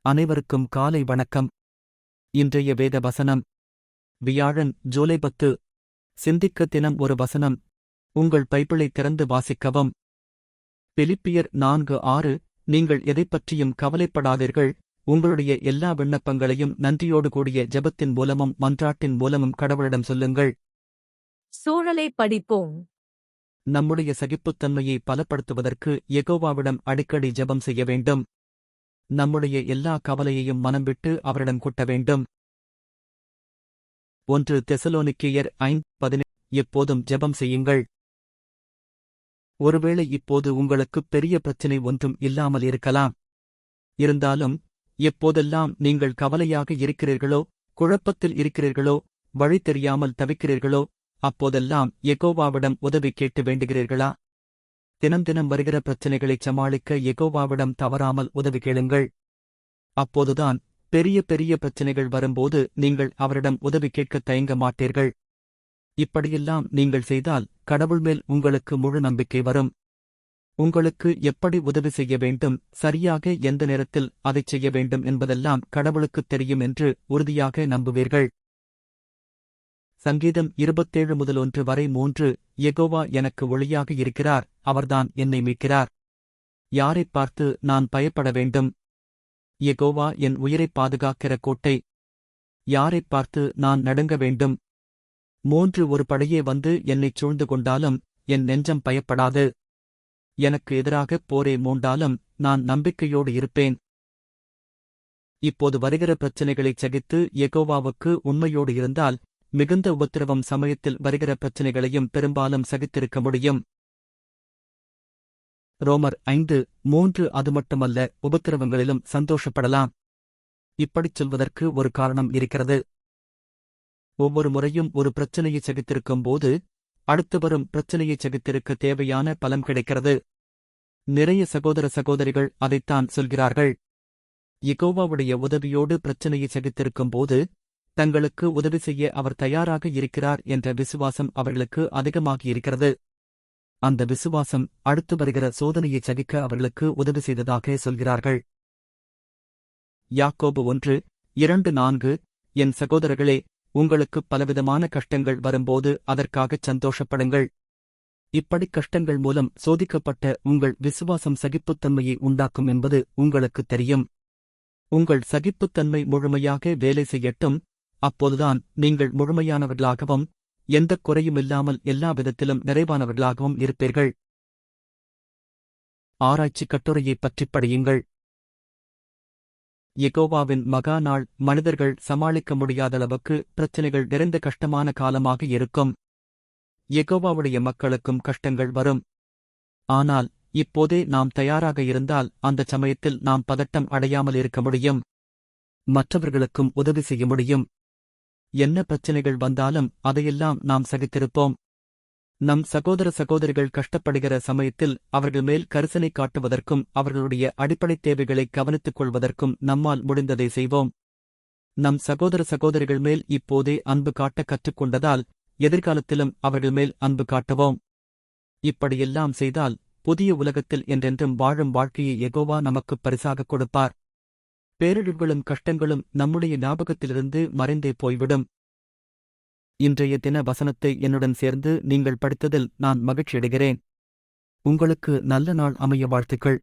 அனைவருக்கும் காலை வணக்கம். இன்றைய வேத வசனம் வியாழன் ஜூலை 10. சிந்திக்க தினம் ஒரு வசனம். உங்கள் பைபிளை திறந்து வாசிக்கவும். பிலிப்பியர் 4:6. நீங்கள் எதைப்பற்றியும் கவலைப்படாதீர்கள், உங்களுடைய எல்லா விண்ணப்பங்களையும் நன்றியோடு கூடிய ஜெபத்தின் மூலமும் மன்றாட்டின் மூலமும் கடவுளிடம் சொல்லுங்கள். சூழலை படிப்போம். நம்முடைய சகிப்புத்தன்மையை பலப்படுத்துவதற்கு யெகோவாவிடம் அடிக்கடி ஜெபம் செய்ய வேண்டும். நம்முடைய எல்லா கவலையையும் மனம் விட்டு அவரிடம் கொட்ட வேண்டும். 1 தெசலோனிக்கேயர் 5:17. எப்போதும் ஜெபம் செய்யுங்கள். ஒருவேளை இப்போது உங்களுக்கு பெரிய பிரச்சினை ஒன்றும் இல்லாமல் இருக்கலாம். இருந்தாலும் எப்போதெல்லாம் நீங்கள் கவலையாக இருக்கிறீர்களோ, குழப்பத்தில் இருக்கிறீர்களோ, வழி தெரியாமல் தவிக்கிறீர்களோ, அப்போதெல்லாம் யெகோவாவிடம் உதவி கேட்டு வேண்டுகிறீர்களா? தினம் தினம் வருகிற பிரச்சினைகளைச் சமாளிக்க யெகோவாவிடம் தவறாமல் உதவி கேளுங்கள். அப்போதுதான் பெரிய பெரிய பிரச்சினைகள் வரும்போது நீங்கள் அவரிடம் உதவி கேட்கத் தயங்க மாட்டீர்கள். இப்படியெல்லாம் நீங்கள் செய்தால் கடவுள் மேல் உங்களுக்கு முழு நம்பிக்கை வரும். உங்களுக்கு எப்படி உதவி செய்ய வேண்டும், சரியாக எந்த நேரத்தில் அதைச் செய்ய வேண்டும் என்பதெல்லாம் கடவுளுக்குத் தெரியும் என்று உறுதியாக நம்புவீர்கள். சங்கீதம் 27:1 வரை 3. யெகோவா எனக்கு ஒளியாக இருக்கிறார், அவர்தான் என்னை மீட்கிறார். யாரைப் பார்த்து நான் பயப்பட வேண்டும்? யெகோவா என் உயிரைப் பாதுகாக்கிற கோட்டை. யாரைப் பார்த்து நான் நடுங்க வேண்டும்? 3 ஒரு படையே வந்து என்னைச் சூழ்ந்து கொண்டாலும் என் நெஞ்சம் பயப்படாது. எனக்கு எதிராகப் போரே மூண்டாலும் நான் நம்பிக்கையோடு இருப்பேன். இப்போது வருகிற பிரச்சினைகளைச் சகித்து யெகோவாவுக்கு உண்மையோடு இருந்தால் மிகுந்த உபத்திரவம் சமயத்தில் வருகிற பிரச்சினைகளையும் பெரும்பாலும் சகித்திருக்க முடியும். ரோமர் 5:3. அது மட்டுமல்ல, உபத்திரவங்களிலும் சந்தோஷப்படலாம். இப்படிச் சொல்வதற்கு ஒரு காரணம் இருக்கிறது. ஒவ்வொரு முறையும் ஒரு பிரச்சினையைச் சகித்திருக்கும் போது அடுத்து வரும் பிரச்சினையைச் சகித்திருக்க தேவையான பலம் கிடைக்கிறது. நிறைய சகோதர சகோதரிகள் அதைத்தான் சொல்கிறார்கள். யெகோவாவுடைய உதவியோடு பிரச்சினையைச் சகித்திருக்கும் போது தங்களுக்கு உதவி செய்ய அவர் தயாராக இருக்கிறார் என்ற விசுவாசம் அவர்களுக்கு அதிகமாகியிருக்கிறது. அந்த விசுவாசம் அடுத்து வருகிற சோதனையைச் சகிக்க அவர்களுக்கு உதவி செய்ததாக சொல்கிறார்கள். யாக்கோபு 1:2-4. என் சகோதரர்களே, உங்களுக்கு பலவிதமான கஷ்டங்கள் வரும்போது அதற்காகச் சந்தோஷப்படுங்கள். இப்படிக் கஷ்டங்கள் மூலம் சோதிக்கப்பட்ட உங்கள் விசுவாசம் சகிப்புத்தன்மையை உண்டாக்கும் என்பது உங்களுக்குத் தெரியும். உங்கள் சகிப்புத்தன்மை முழுமையாக வேலை செய்யட்டும். அப்போதுதான் நீங்கள் முழுமையானவர்களாகவும் எந்தக் குறையுமில்லாமல் எல்லா விதத்திலும் நிறைவானவர்களாகவும் இருப்பீர்கள். ஆராய்ச்சி கட்டுரையைப் பற்றிப் படியுங்கள். யெகோவாவின் மகா நாள் மனிதர்கள் சமாளிக்க முடியாதளவுக்கு பிரச்சினைகள் நிறைந்த கஷ்டமான காலமாக இருக்கும். யெகோவாவுடைய மக்களுக்கும் கஷ்டங்கள் வரும். ஆனால் இப்போதே நாம் தயாராக இருந்தால் அந்தச் சமயத்தில் நாம் பதட்டம் அடையாமல் இருக்க முடியும். மற்றவர்களுக்கும் உதவி செய்ய முடியும். என்ன பிரச்சினைகள் வந்தாலும் அதையெல்லாம் நாம் சகித்திருப்போம். நம் சகோதர சகோதரிகள் கஷ்டப்படுகிற சமயத்தில் அவர்கள் மேல் கரிசனை காட்டுவதற்கும் அவர்களுடைய அடிப்படைத் தேவைகளை கவனித்துக் கொள்வதற்கும் நம்மால் முடிந்ததை செய்வோம். நம் சகோதர சகோதரிகள் மேல் இப்போதே அன்பு காட்ட கற்றுக்கொண்டதால் எதிர்காலத்திலும் அவர்கள் மேல் அன்பு காட்டுவோம். இப்படியெல்லாம் செய்தால் புதிய உலகத்தில் என்றென்றும் வாழும் வாழ்க்கையை யெகோவா நமக்குப் பரிசாகக் கொடுப்பார். பேரிழவுகளும் கஷ்டங்களும் நம்முடைய ஞாபகத்திலிருந்து மறைந்தே போய்விடும். இன்றைய தின வசனத்தை என்னுடன் சேர்ந்து நீங்கள் படித்ததில் நான் மகிழ்ச்சியடைகிறேன். உங்களுக்கு நல்ல நாள் அமைய வாழ்த்துக்கள்.